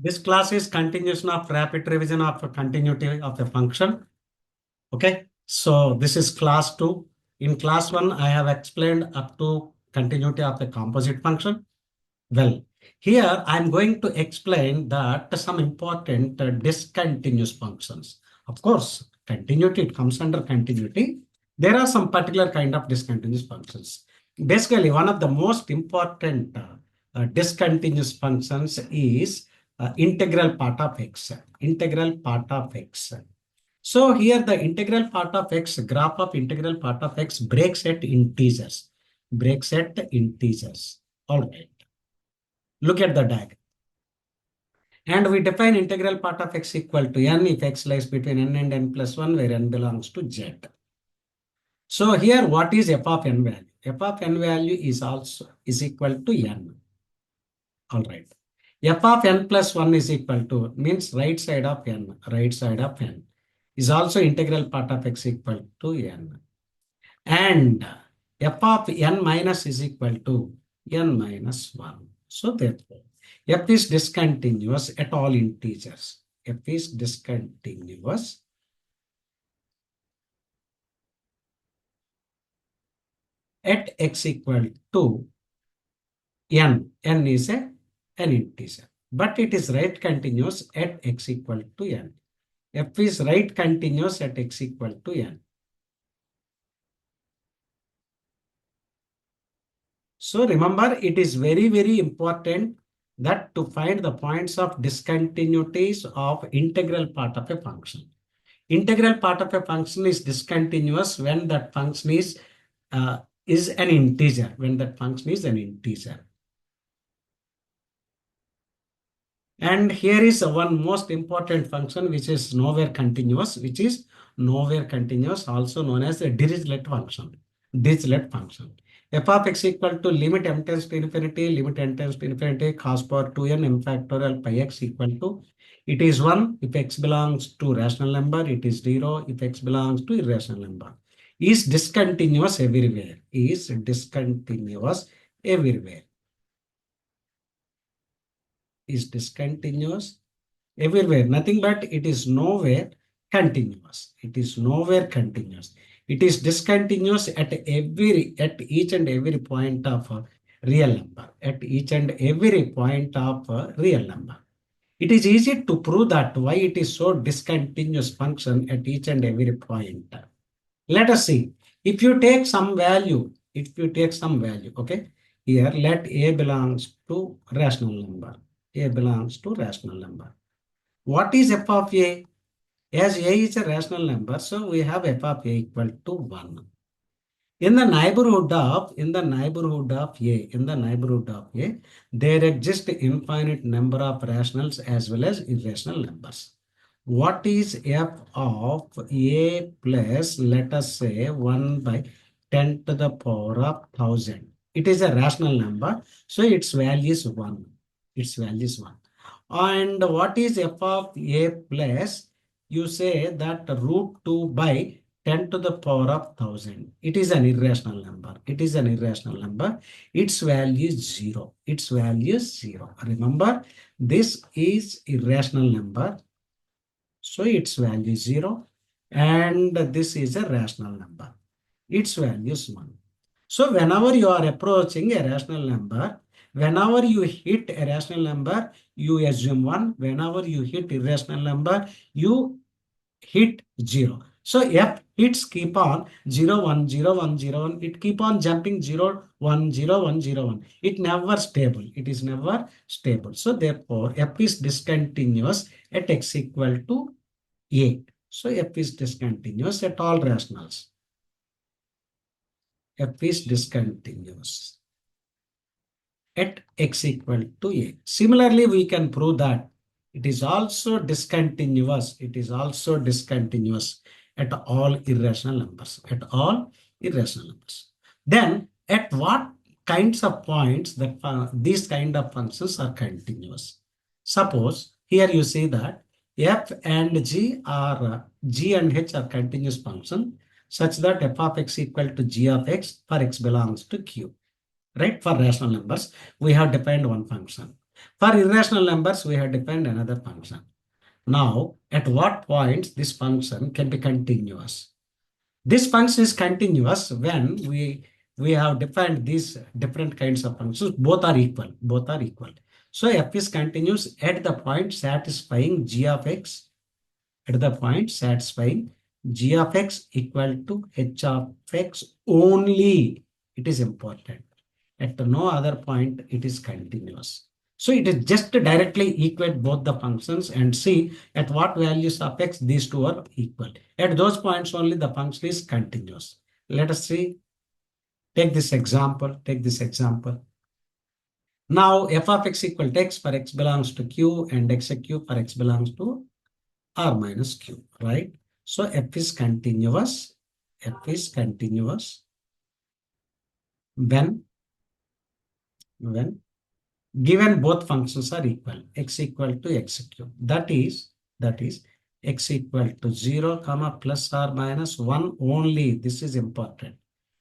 This class is continuation of rapid revision of a continuity of a function. Okay, so this is class 2. In class 1, I have explained up to continuity of a composite function. Well, here I'm going to explain that some important discontinuous functions. Of course, continuity, it comes under continuity. There are some particular kind of discontinuous functions. Basically, one of the most important discontinuous functions is integral part of x. Integral part of x. So here the integral part of x, graph of integral part of x breaks at integers. Breaks at integers. All right. Look at the diagram. And we define integral part of x equal to n if x lies between n and n plus 1, where n belongs to z. So here, what is f of n value? F of n value is equal to n. All right. F of n plus 1 is equal to, means right side of n, right side of n is also integral part of x equal to n. And f of n minus is equal to n minus 1. So therefore, f is discontinuous at all integers. F is discontinuous at x equal to n. N is an integer, but it is right continuous at x equal to n. F is right continuous at x equal to n. So remember, it is very, very important that to find the points of discontinuities of integral part of a function. Integral part of a function is discontinuous when that function is an integer, when that function is an integer. And here is one most important function which is nowhere continuous, also known as the Dirichlet function. Dirichlet function. F of x equal to limit m tends to infinity, limit n tends to infinity, cos power 2n m factorial pi x equal to, it is 1 if x belongs to rational number, it is 0 if x belongs to irrational number. Is discontinuous everywhere. Is discontinuous everywhere. Is discontinuous everywhere. Nothing but it is nowhere continuous. It is nowhere continuous. It is discontinuous at each and every point of a real number. At each and every point of a real number. It is easy to prove that why it is so discontinuous function at each and every point. Let us see. If you take some value, okay, here let a belongs to rational number. A belongs to rational number. What is f of a? As a is a rational number, so we have f of a equal to 1. In the neighborhood of a, there exist infinite number of rationals as well as irrational numbers. What is f of a plus, let us say, 1 by 10 to the power of 1000? It is a rational number, so its value is 1. Its value is 1. And what is f of a plus? You say that root 2 by 10 to the power of 1000. It is an irrational number. It is an irrational number. Its value is 0. Its value is 0. Remember, this is irrational number. So its value is 0. And this is a rational number. Its value is 1. So whenever you are approaching a rational number, whenever you hit a rational number, you assume 1. Whenever you hit irrational number, you hit 0. So f hits keep on 0, 1, 0, 1, 0, 1. It keep on jumping 0, 1, 0, 1, 0, 1. It never stable. It is never stable. So therefore, f is discontinuous at x equal to a. So f is discontinuous at all rationals. F is discontinuous at x equal to a. Similarly, we can prove that it is also discontinuous. It is also discontinuous at all irrational numbers. At all irrational numbers. Then, at what kinds of points that these kind of functions are continuous? Suppose here you see that f and g are g and h are continuous function such that f of x equal to g of x for x belongs to q. Right? For rational numbers, we have defined one function. For irrational numbers, we have defined another function. Now, at what points this function can be continuous? This function is continuous when we have defined these different kinds of functions. Both are equal. Both are equal. So f is continuous at the point satisfying g of x. At the point satisfying g of x equal to h of x only. It is important. At no other point it is continuous. So it is just directly equate both the functions and see at what values of x these two are equal. At those points only the function is continuous. Let us see. Take this example. Take this example. Now f of x equal to x for x belongs to q and x q for x belongs to r minus q, right? So f is continuous. F is continuous when given both functions are equal, x equal to x cube. That is x equal to 0, comma, plus or minus 1 only. This is important.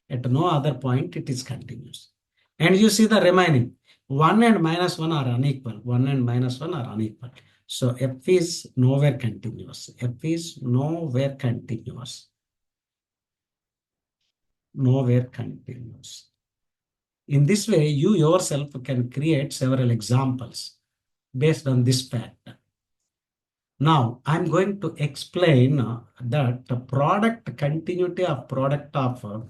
At no other point it is continuous. And you see the remaining 1 and minus 1 are unequal. 1 and minus 1 are unequal. So f is nowhere continuous. F is nowhere continuous. Nowhere continuous. In this way, you yourself can create several examples based on this fact. Now, I'm going to explain that the product continuity of product of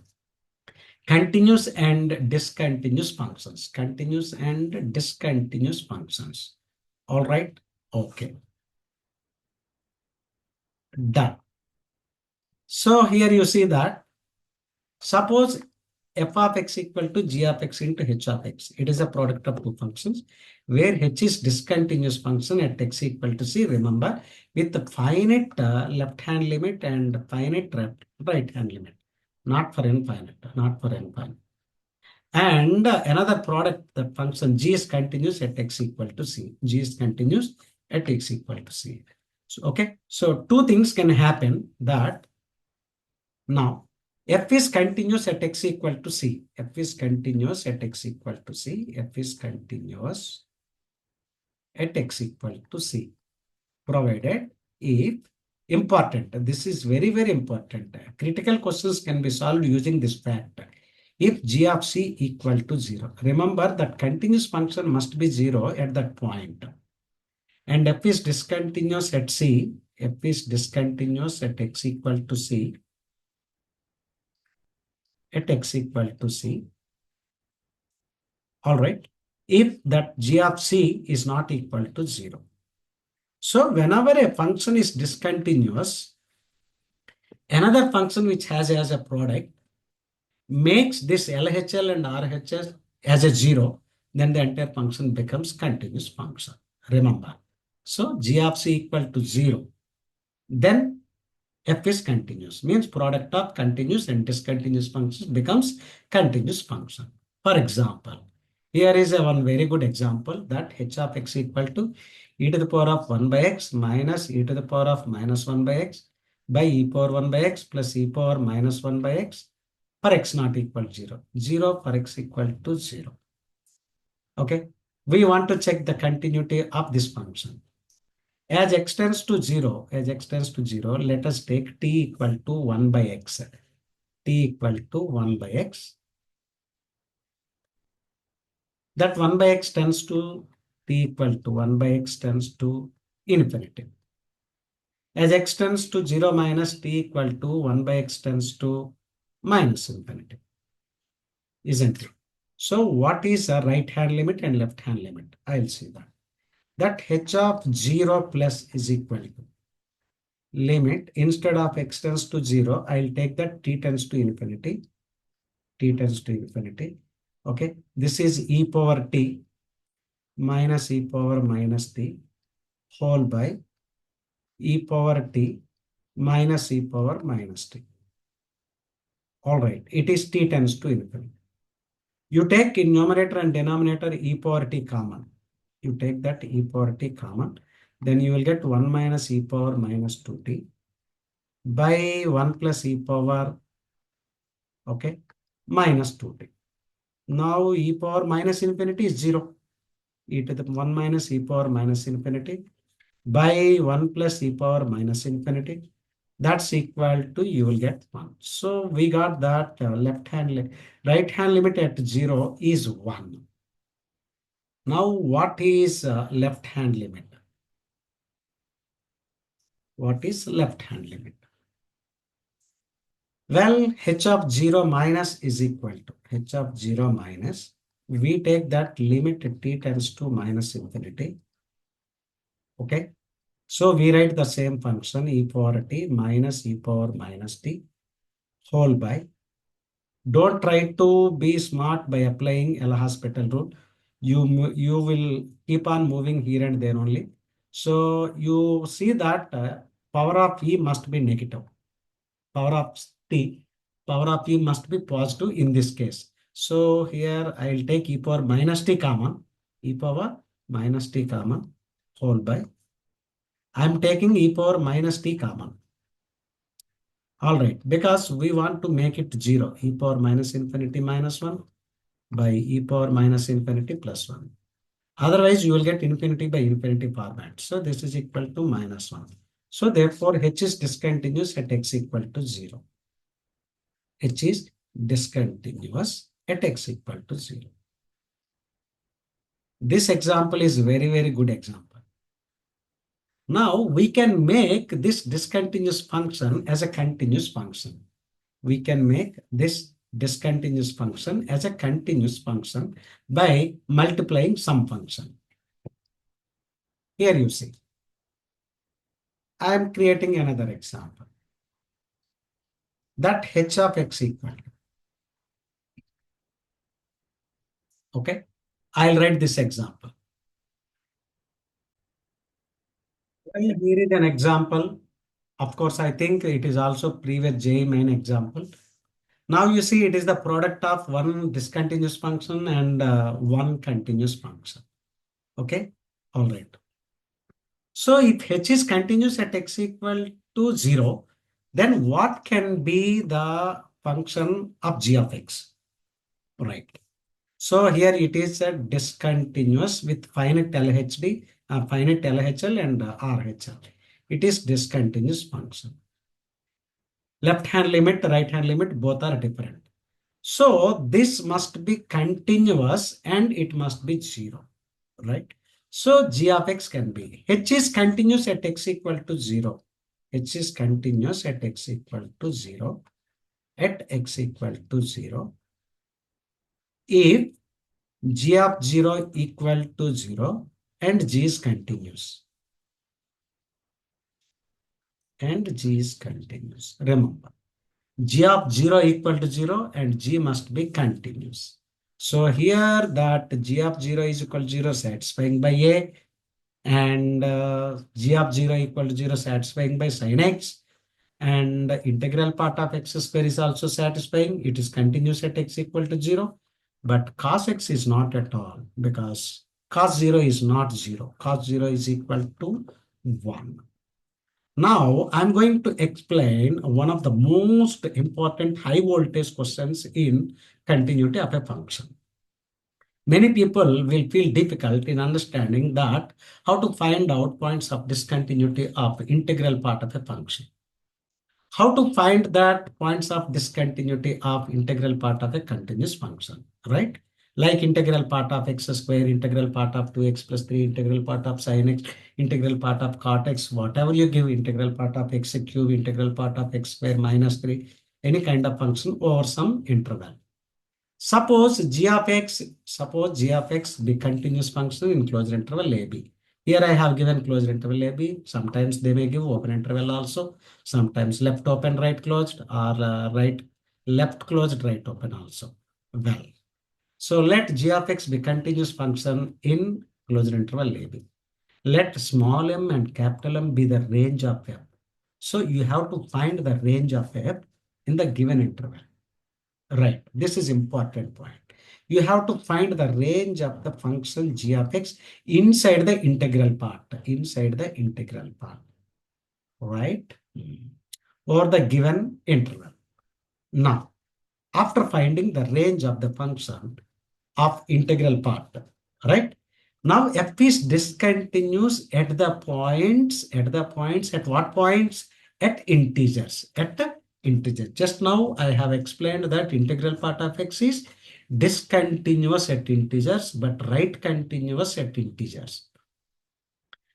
continuous and discontinuous functions. Continuous and discontinuous functions. All right? Okay. Done. So here you see that suppose f of x equal to g of x into h of x. It is a product of two functions where h is discontinuous function at x equal to c. Remember, with the finite left hand limit and finite right hand limit. Not for infinite. Not for infinite. And another product, the function g is continuous at x equal to c. G is continuous at x equal to c. So, okay. So two things can happen that now f is continuous at x equal to c. F is continuous at x equal to c. F is continuous at x equal to c. Provided if important, this is very, very important. Critical questions can be solved using this fact. If g of c equal to 0. Remember that continuous function must be 0 at that point. And f is discontinuous at c. F is discontinuous at x equal to c. At x equal to c. All right. If that g of c is not equal to 0. So whenever a function is discontinuous, another function which has as a product makes this LHL and RHS as a 0, then the entire function becomes continuous function. Remember. So g of c equal to 0. Then f is continuous. Means product of continuous and discontinuous functions becomes continuous function. For example, here is a one very good example that h of x equal to e to the power of 1 by x minus e to the power of minus 1 by x by e power 1 by x plus e power minus 1 by x for x not equal to 0. 0 for x equal to 0. Okay. We want to check the continuity of this function. As x tends to 0, let us take t equal to 1 by x. T equal to 1 by x. That 1 by x tends to t equal to 1 by x tends to infinity. As x tends to 0 minus t equal to 1 by x tends to minus infinity. Isn't it? So what is a right hand limit and left hand limit? I'll see that. That h of 0 plus is equal to limit instead of x tends to 0, I'll take that t tends to infinity. T tends to infinity. Okay. This is e power t minus e power minus t whole by e power t minus e power minus t. All right. It is t tends to infinity. You take in numerator and denominator e power t common. You take that e power t common. Then you will get 1 minus e power minus 2t by 1 plus e power, okay, minus 2t. Now e power minus infinity is 0. e to the 1 minus e power minus infinity by 1 plus e power minus infinity. That's equal to, you will get 1. So we got that right hand limit at 0 is 1. Now what is left hand limit? What is left hand limit? Well, h of 0 minus is equal to h of 0 minus. We take that limit t tends to minus infinity. Okay. So we write the same function e power t minus e power minus t whole by. Don't try to be smart by applying L'Hospital rule. You will keep on moving here and there only. So you see that power of e must be negative. Power of t, power of e must be positive in this case. So here I will take e power minus t common, e power minus t common whole by. I am taking e power minus t common. All right, because we want to make it 0, e power minus infinity minus 1 by e power minus infinity plus 1. Otherwise, you will get infinity by infinity format. So this is equal to minus 1. So therefore, h is discontinuous at x equal to 0. H is discontinuous at x equal to 0. This example is very good example. Now we can make this discontinuous function as a continuous function. We can make this discontinuous function as a continuous function by multiplying some function. Here you see, I am creating another example. That h of x equal to, okay, I'll write this example. Well, here is an example. Of course, I think it is also previous J main example. Now you see it is the product of one discontinuous function and one continuous function. Okay, all right. So if h is continuous at x equal to 0, then what can be the function of g of x? Right. So here it is a discontinuous with finite LHD, finite LHL and RHL. It is discontinuous function. Left hand limit, right hand limit, both are different. So this must be continuous and it must be 0, right? So g of x can be, h is continuous at x equal to 0. H is continuous at x equal to 0. At x equal to 0. If g of 0 equal to 0 and g is continuous. And g is continuous. Remember, g of 0 equal to 0 and g must be continuous. So here that g of 0 is equal to 0 satisfying by a and g of 0 equal to 0 satisfying by sin x and the integral part of x square is also satisfying. It is continuous at x equal to 0, but cos x is not at all because cos 0 is not 0. Cos 0 is equal to 1. Now I'm going to explain one of the most important high voltage questions in continuity of a function. Many people will feel difficult in understanding that how to find out points of discontinuity of integral part of a function. How to find that points of discontinuity of integral part of a continuous function, right? Like integral part of x square, integral part of 2x plus 3, integral part of sin x, integral part of cot x, whatever you give, integral part of x cube, integral part of x square minus 3, any kind of function over some interval. Suppose g of x be continuous function in closed interval AB. Here I have given closed interval AB. Sometimes they may give open interval also. Sometimes left open, right closed, or right left closed, right open also. Well, so let g of x be continuous function in closed interval AB. Let small m and capital M be the range of f. So you have to find the range of f in the given interval. Right. This is important point. You have to find the range of the function g of x inside the integral part. Inside the integral part. Right? Or the given interval. Now, after finding the range of the function of integral part, right? Now f is discontinuous at the points, at what points? At integers, at the integer. Just now I have explained that integral part of x is discontinuous at integers, but right continuous at integers.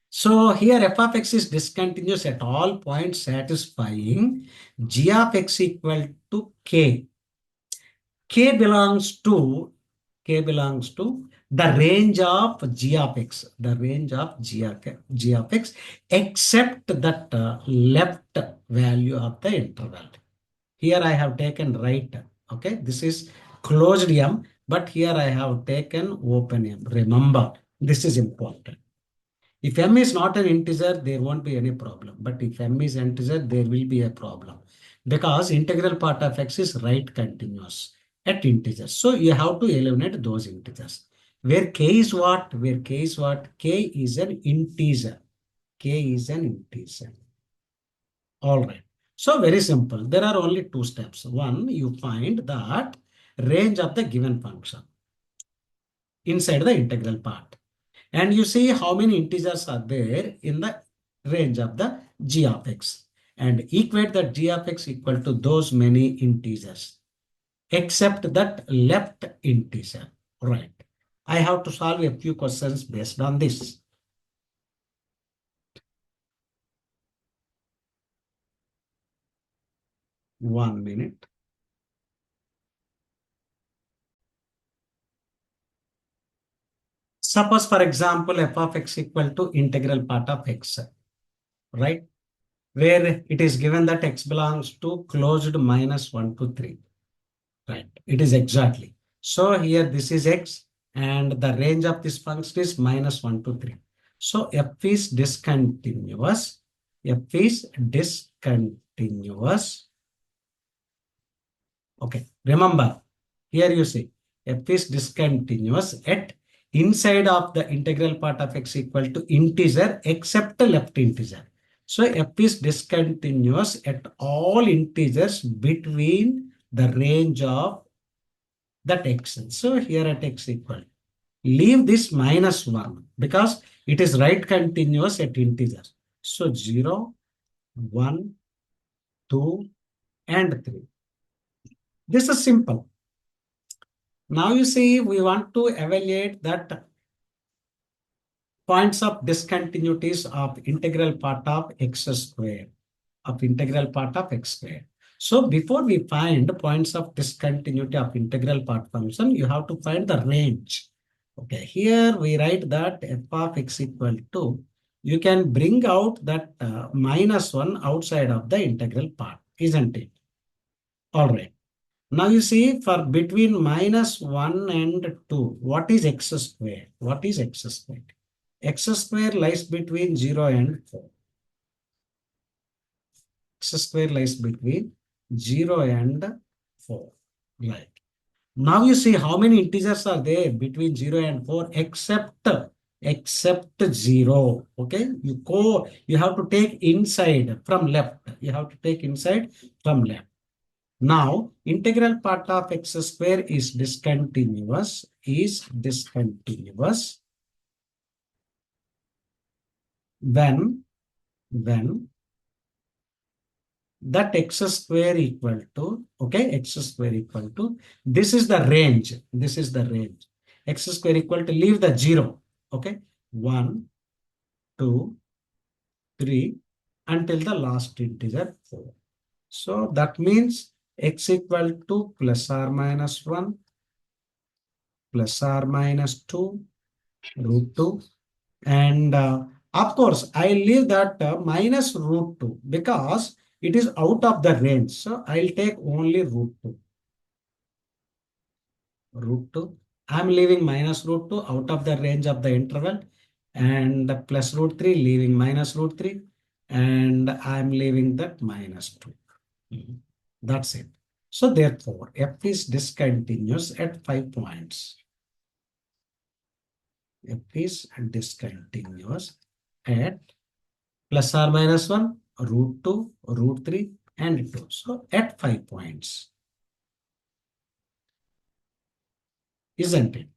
So here f of x is discontinuous at all points satisfying g of x equal to k. K belongs to the range of g of x, g of x, except that left value of the interval. Here I have taken right. Okay, this is closed M, but here I have taken open M. Remember, this is important. If m is not an integer, there won't be any problem. But if m is integer, there will be a problem. Because integral part of x is right continuous at integers. So you have to eliminate those integers. Where k is what? Where k is what? K is an integer. K is an integer. All right. So very simple. There are only two steps. One, you find that range of the given function inside the integral part. And you see how many integers are there in the range of the g of x. And equate that g of x equal to those many integers, except that left integer. Right. I have to solve a few questions based on this. One minute. Suppose, for example, f of x equal to integral part of x, right? Where it is given that x belongs to closed minus 1 to 3. Right. It is exactly. So here this is x and the range of this function is minus 1 to 3. So f is discontinuous. F is discontinuous. Okay. Remember, here you see f is discontinuous at inside of the integral part of x equal to integer except the left integer. So f is discontinuous at all integers between the range of that x. So here at x equal. Leave this minus 1 because it is right continuous at integer. So 0, 1, 2, and 3. This is simple. Now you see we want to evaluate that points of discontinuities of integral part of x square. So before we find points of discontinuity of integral part function, you have to find the range. Okay, here we write that f of x equal to, you can bring out that minus 1 outside of the integral part, isn't it? All right. Now you see for between minus 1 and 2, what is x square? What is x square? X square lies between 0 and 4. X square lies between 0 and 4. Right. Now you see how many integers are there between 0 and 4 except 0. Okay. You have to take inside from left. You have to take inside from left. Now integral part of x square is discontinuous. When that x square equal to, okay, x square equal to, this is the range. X square equal to, leave the 0. Okay. 1, 2, 3 until the last integer 4. So that means x equal to plus or minus 1, plus or minus 2, root 2. And of course, I leave that minus root 2 because it is out of the range. So I'll take only root 2. I'm leaving minus root 2 out of the range of the interval, and plus root 3, leaving minus root 3, and I'm leaving that minus 2. That's it. So therefore, f is discontinuous at 5 points. F is discontinuous at plus or minus 1, root 2, root 3, and 2. So at 5 points. Isn't it?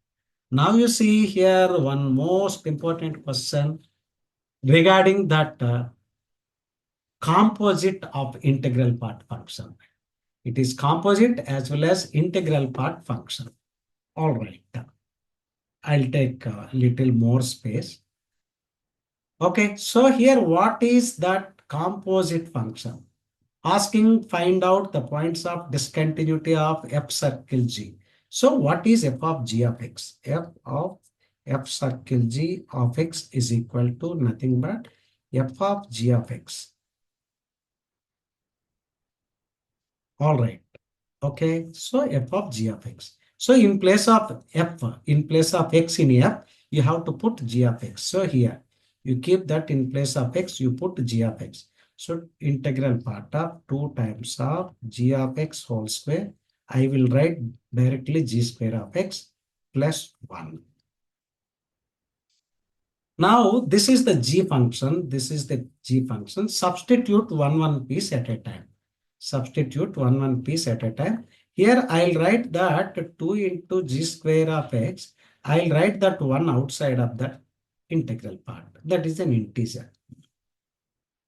Now you see here one most important question regarding that composite of integral part function. It is composite as well as integral part function. All right. I'll take a little more space. Okay, so here what is that composite function? Asking find out the points of discontinuity of f circle G. So what is f of g of x? F of f circle G of x is equal to nothing but f of g of x. All right. Okay, so f of g of x. So in place of f, in place of x in f, you have to put g of x. So here, you keep that in place of x, you put g of x. So integral part of 2 times of g of x whole square. I will write directly g square of x plus 1. Now, this is the g function. This is the g function. Substitute one piece at a time. Substitute one piece at a time. Here, I'll write that 2 into g square of x. I'll write that 1 outside of that integral part. That is an integer.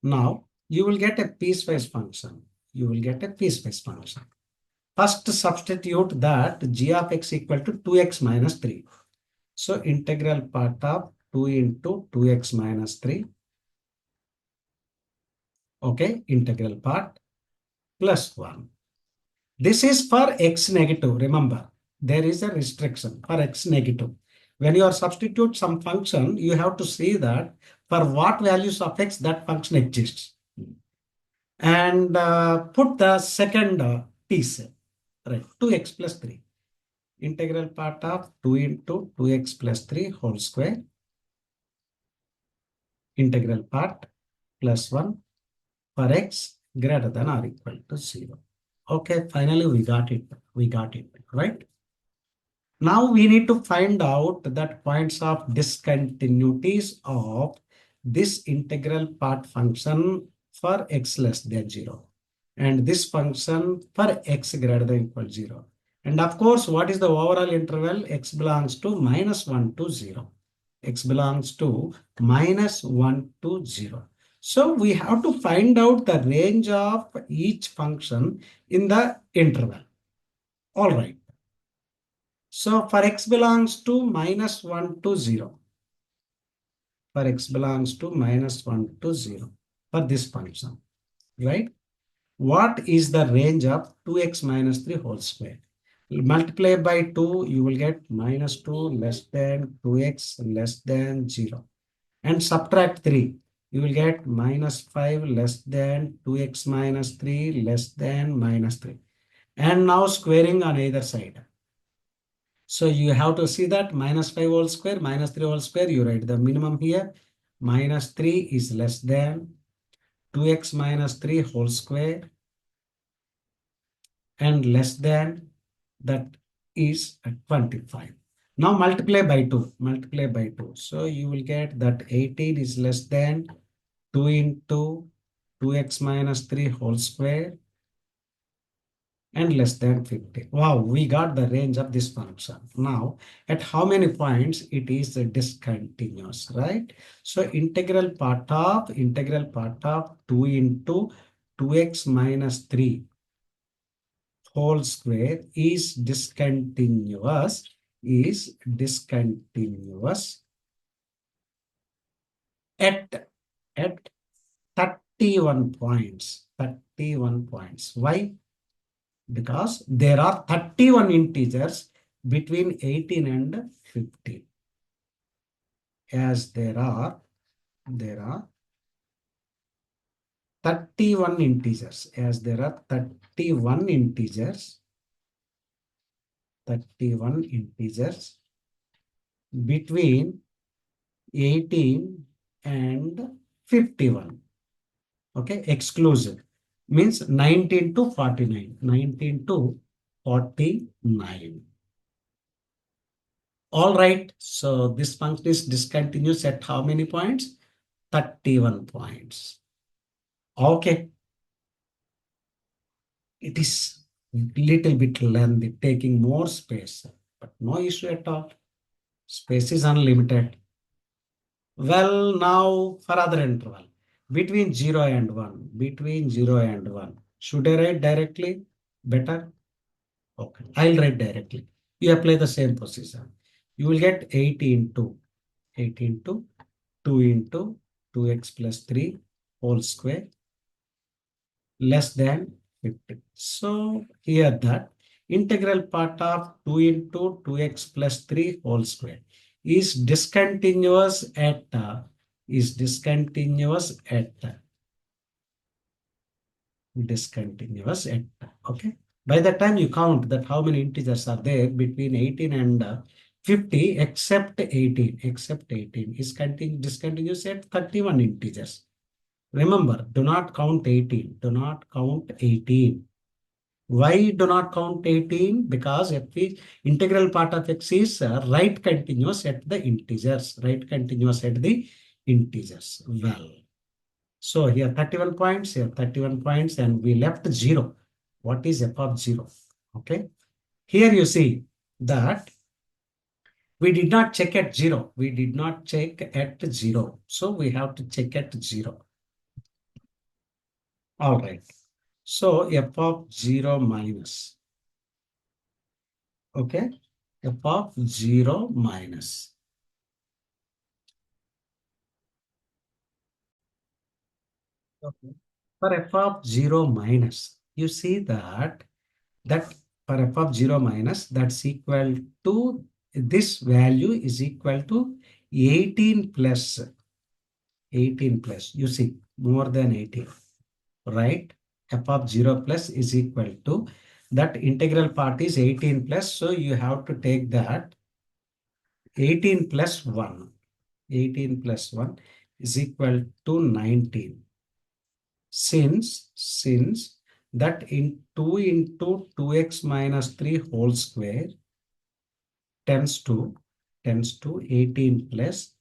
Now, you will get a piecewise function. You will get a piecewise function. First, substitute that g of x equal to 2x minus 3. So, integral part of 2 into 2x minus 3. Okay, integral part plus 1. This is for x negative. Remember, there is a restriction for x negative. When you are substitute some function, you have to see that for what values of x that function exists. And put the second piece, right, 2x plus 3. Integral part of 2 into 2x plus 3 whole square. Integral part plus 1 for x greater than or equal to 0. Okay, finally we got it. We got it, right? Now we need to find out that points of discontinuities of this integral part function for x less than 0 and this function for x greater than equal to 0. And of course, what is the overall interval? X belongs to -1 to 0. X belongs to -1 to 0. So we have to find out the range of each function in the interval. All right. So for x belongs to -1 to 0. For x belongs to -1 to 0 for this function, right? What is the range of 2x minus 3 whole square? Multiply by 2, you will get -2 less than 2x less than 0. And subtract 3, you will get -5 less than 2x minus 3 less than -3. And now squaring on either side. So you have to see that -5 whole square, -3 whole square, you write the minimum here. -3 is less than 2x minus 3 whole square and less than that is 25. Now multiply by 2. Multiply by 2. So you will get that 18 is less than 2 into 2x minus 3 whole square and less than 50. Wow, we got the range of this function. Now, at how many points it is discontinuous, right? So integral part of 2 into 2x minus 3 whole square is discontinuous at 31 points. 31 points. Why? Because there are 31 integers between 18 and 50. As there are 31 integers. As there are 31 integers between 18 and 51. Okay, exclusive. Means 19 to 49. 19 to 49. All right. So this function is discontinuous at how many points? 31 points. Okay. It is little bit lengthy, taking more space, but no issue at all. Space is unlimited. Well, now for other interval, between 0 and 1, between 0 and 1. Should I write directly? Better? Okay, I'll write directly. You apply the same procedure. You will get 8 into 2 into 2x plus 3 whole square less than 50. So here that integral part of 2 into 2x plus 3 whole square is discontinuous at discontinuous at okay. By the time you count that how many integers are there between 18 and 50 except 18 is discontinuous at 31 integers. Remember, do not count 18. Do not count 18. Why do not count 18? Because f is integral part of x is right continuous at the integers. Right continuous at the integers. Well, so here 31 points, here 31 points, and we left 0. What is f of 0? Okay. Here you see that we did not check at 0. We did not check at 0. So we have to check at 0. All right. So f of 0 minus. Okay. F of 0 minus. Okay. For f of 0 minus, you see that for f of 0 minus, that's equal to this value is equal to 18 plus 18 plus. You see more than 18, right? F of 0 plus is equal to that integral part is 18 plus. So you have to take that 18 plus 1. 18 plus 1 is equal to 19. Since that in 2 into 2x minus 3 whole square tends to 18 plus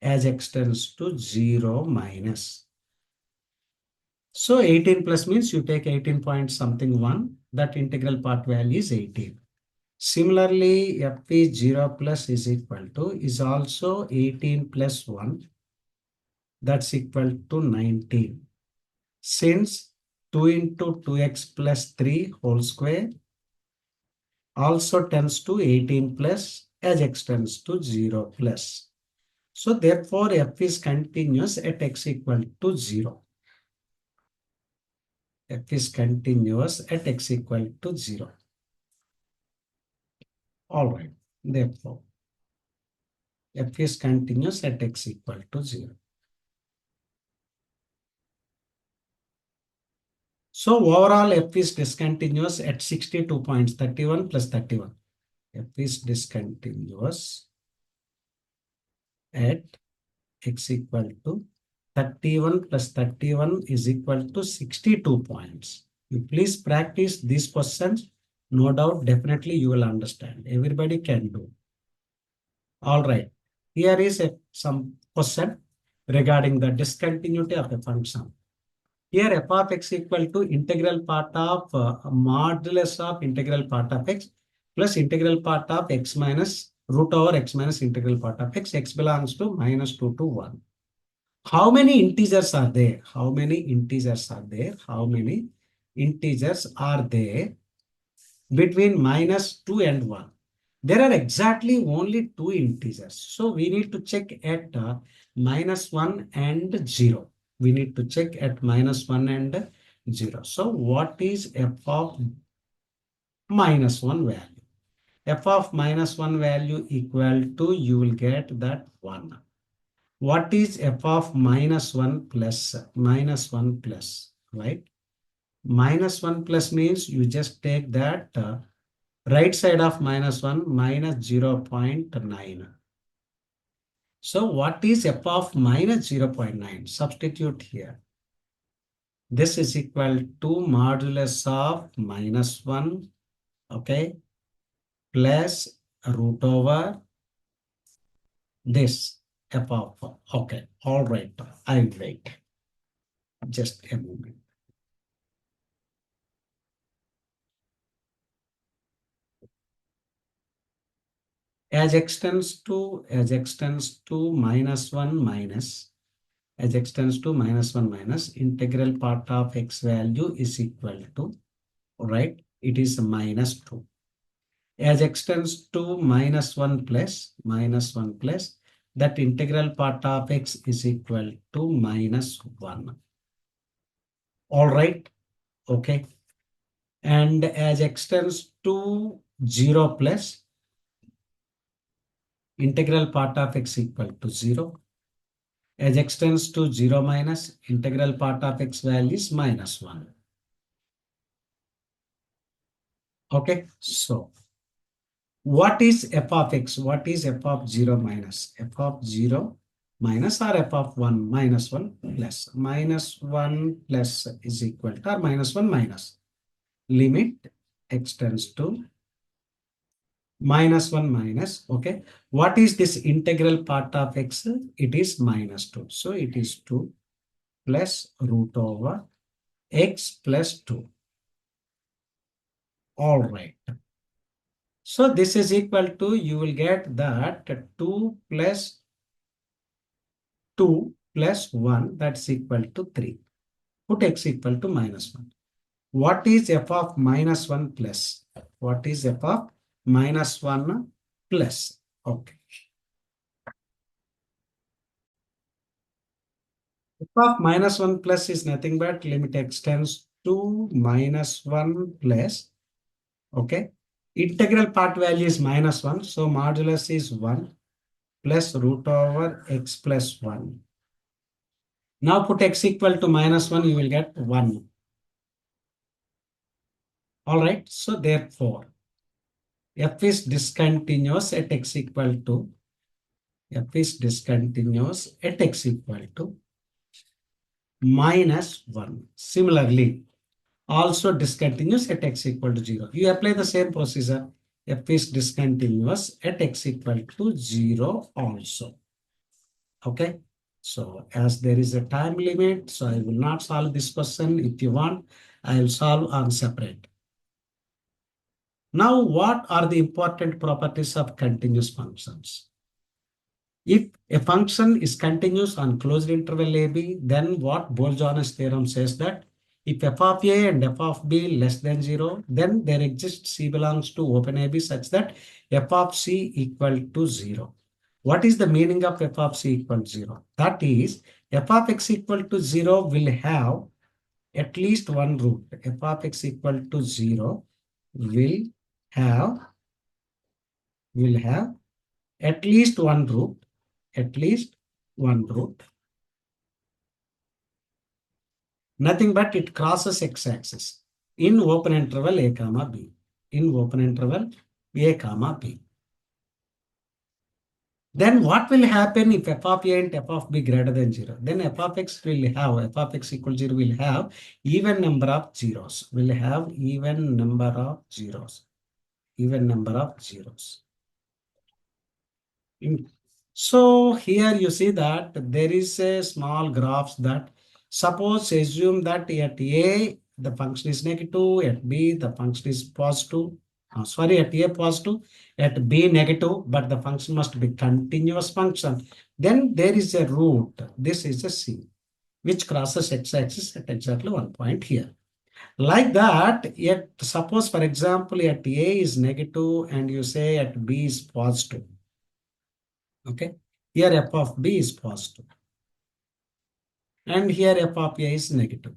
as x tends to 0 minus. So 18 plus means you take 18 point something 1, that integral part value is 18. Similarly, f is 0 plus is equal to is also 18 plus 1, that's equal to 19. Since 2 into 2x plus 3 whole square also tends to 18 plus as x tends to 0 plus. So therefore, f is continuous at x equal to 0. F is continuous at x equal to 0. All right. Therefore, f is continuous at x equal to 0. So overall, f is discontinuous at 62 points, 31 plus 31. F is discontinuous at x equal to 31 plus 31 is equal to 62 points. You please practice these questions. No doubt, definitely you will understand. Everybody can do. All right. Here is some question regarding the discontinuity of a function. Here f of x equal to integral part of modulus of integral part of x plus integral part of x minus root over x minus integral part of x. X belongs to minus 2 to 1. How many integers are there? How many integers are there? How many integers are there between minus 2 and 1? There are exactly only 2 integers. So we need to check at minus 1 and 0. We need to check at minus 1 and 0. So what is f of minus 1 value? F of minus 1 value equal to, you will get that 1. What is f of minus 1 plus, right? Minus 1 plus means you just take that right side of minus 1 minus 0.9. So what is f of minus 0.9? Substitute here. This is equal to modulus of minus 1, okay, plus root over this f of, okay, all right, I'll wait. Just a moment. as extends to -1 minus, as extends to -1 minus integral part of x value is equal to, right? It is -2. As extends to -1 plus, that integral part of x is equal to -1. All right. Okay. And as extends to 0 plus, integral part of x equal to 0. As extends to 0 minus, integral part of x value is -1. Okay. So what is f of x? What is f of 0 minus? F of 0 minus or f of 1 minus 1 plus. -1 plus is equal to or -1 minus. Limit extends to -1 minus. Okay. What is this integral part of x? It is -2. So it is 2 plus root over x plus 2. All right. So this is equal to, you will get that 2 plus 2 plus 1, that's equal to 3. Put x equal to -1. What is f of -1 plus? What is f of -1 plus? Okay. F of -1 plus is nothing but limit extends to -1 plus. Okay. Integral part value is -1. So modulus is 1 plus root over x plus 1. Now put x equal to -1, you will get 1. All right. So therefore, f is discontinuous at x equal to, f is discontinuous at x equal to -1. Similarly, also discontinuous at x equal to 0. You apply the same procedure. F is discontinuous at x equal to 0 also. Okay. So as there is a time limit, so I will not solve this question. If you want, I will solve on separate. Now, what are the important properties of continuous functions? If a function is continuous on closed interval AB, then what Bolzano's theorem says that if f of A and f of B less than 0, then there exists C belongs to open AB such that f of C equal to 0. What is the meaning of f of C equal to 0? That is, f of x equal to 0 will have at least one root. F of x equal to 0 will have at least one root, at least one root. Nothing but it crosses x-axis in open interval a comma b. In open interval a comma b. Then what will happen if f of a and f of b greater than 0? Then f of x equal 0 will have even number of zeros. Will have even number of zeros. Even number of zeros. So here you see that there is a small graphs that suppose assume that at A the function is negative, at B the function is positive. At A positive, at B negative, but the function must be continuous function. Then there is a root. This is a C, which crosses x-axis at exactly one point here. Like that, yet suppose for example at A is negative and you say at B is positive. Okay, here f of b is positive and here f of a is negative.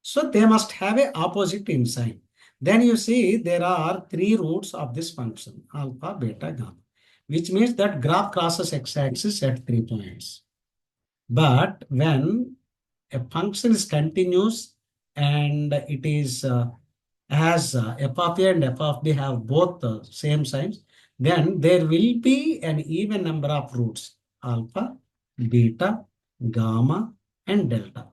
So they must have a opposite in sign. Then you see there are three roots of this function, alpha, beta, gamma, which means that graph crosses x-axis at 3 points. But when a function is continuous and it is as f of a and f of b have both the same signs, then there will be an even number of roots, alpha, beta, gamma, and delta.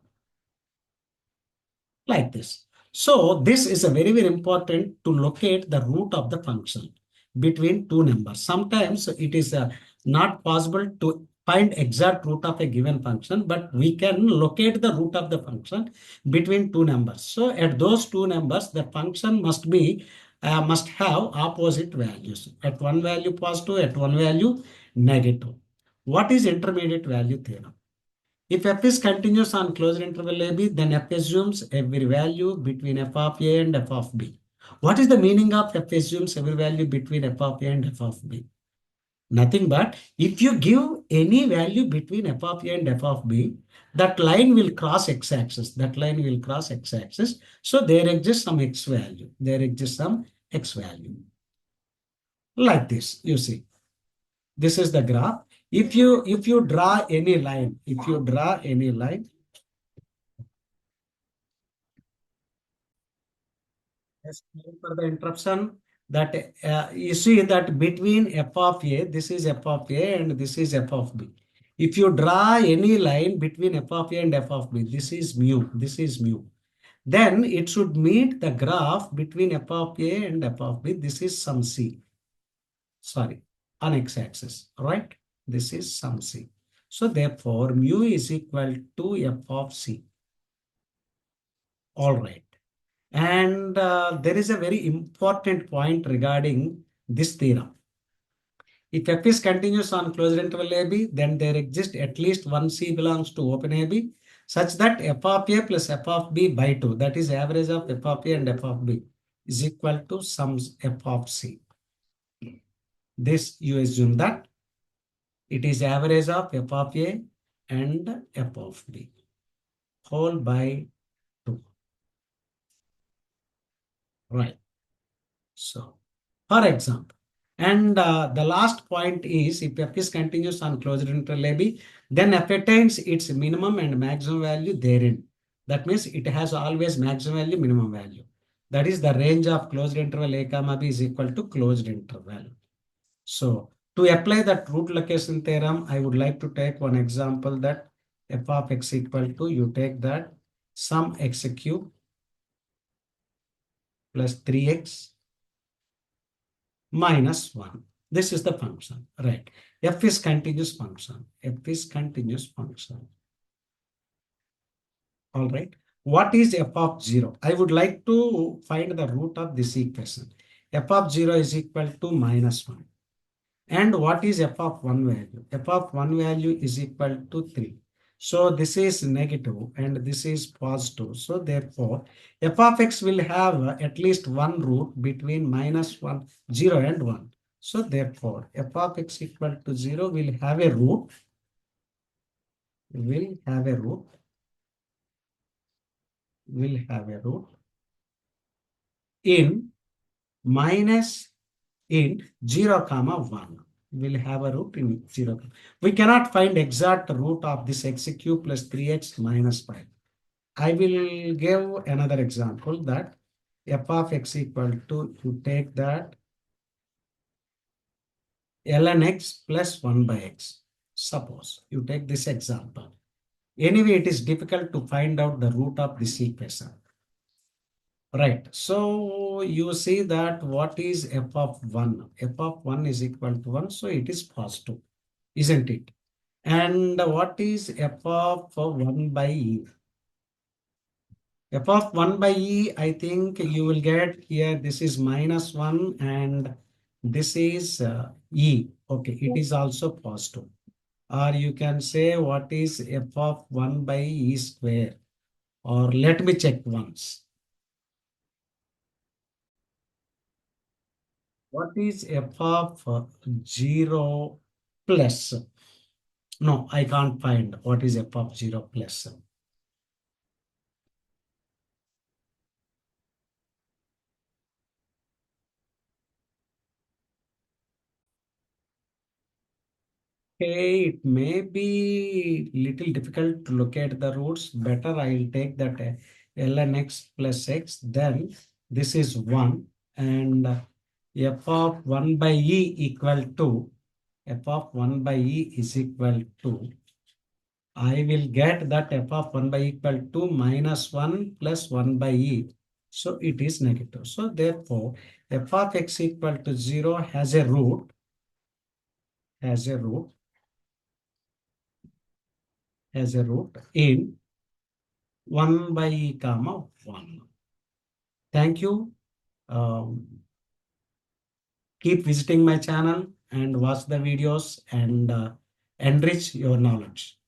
Like this. So this is a very, very important to locate the root of the function between two numbers. Sometimes it is not possible to find exact root of a given function, but we can locate the root of the function between two numbers. So at those two numbers, the function must be must have opposite values. At one value positive, at one value negative. What is intermediate value theorem? If f is continuous on closed interval ab, then f assumes every value between f of a and f of b. What is the meaning of f assumes every value between f of a and f of b? Nothing but if you give any value between f of a and f of b, that line will cross x-axis. That line will cross x-axis. So there exists some x value. There exists some x value. Like this, you see. This is the graph. If you draw any line, if you draw any line, yes, sorry for the interruption, that you see that between f of a, this is f of a and this is f of b. If you draw any line between f of a and f of b, this is mu. Then it should meet the graph between f of a and f of b. This is some c. Sorry, on x-axis, right? This is some c. So therefore, mu is equal to f of c. All right. And there is a very important point regarding this theorem. If f is continuous on closed interval AB, then there exists at least one C belongs to open AB, such that f of A plus f of B by 2, that is average of f of A and f of B, is equal to some f of C. This you assume that it is average of f of A and f of B whole by 2. Right. So, for example, and the last point is if f is continuous on closed interval AB, then f attains its minimum and maximum value therein. That means it has always maximum value, minimum value. That is the range of closed interval A comma B is equal to closed interval. So to apply that root location theorem, I would like to take one example that f of x equal to, you take that sum x cube plus 3x minus 1. This is the function, right? F is continuous function. F is continuous function. All right. What is f of 0? I would like to find the root of this equation. F of 0 is equal to minus 1. And what is f of 1 value? F of 1 value is equal to 3. So this is negative and this is positive. So therefore, f of x will have at least one root between minus 1, 0 and 1. So therefore, f of x equal to 0 will have a root, will have a root, will have a root in minus in 0 comma 1, will have a root in 0. We cannot find exact root of this x cube plus 3x minus 5. I will give another example that f of x equal to, you take that ln x plus 1 by x. Suppose you take this example. Anyway, it is difficult to find out the root of this equation. Right. So you see that what is f of 1? F of 1 is equal to 1. So it is positive, isn't it? And what is f of 1 by e? F of 1 by e, I think you will get here, this is minus 1 and this is e. Okay, it is also positive. Or you can say what is f of 1 by e square? Or let me check once. What is f of 0 plus? No, I can't find what is f of 0 plus. Okay, it may be little difficult to locate the roots. Better I'll take that ln x plus x. Then this is 1 and f of 1 by e equal to, f of 1 by e is equal to, I will get that f of 1 by equal to minus 1 plus 1 by e. So it is negative. So therefore, f of x equal to 0 has a root, has a root, has a root in 1 by e comma 1. Thank you. Keep visiting my channel and watch the videos and enrich your knowledge.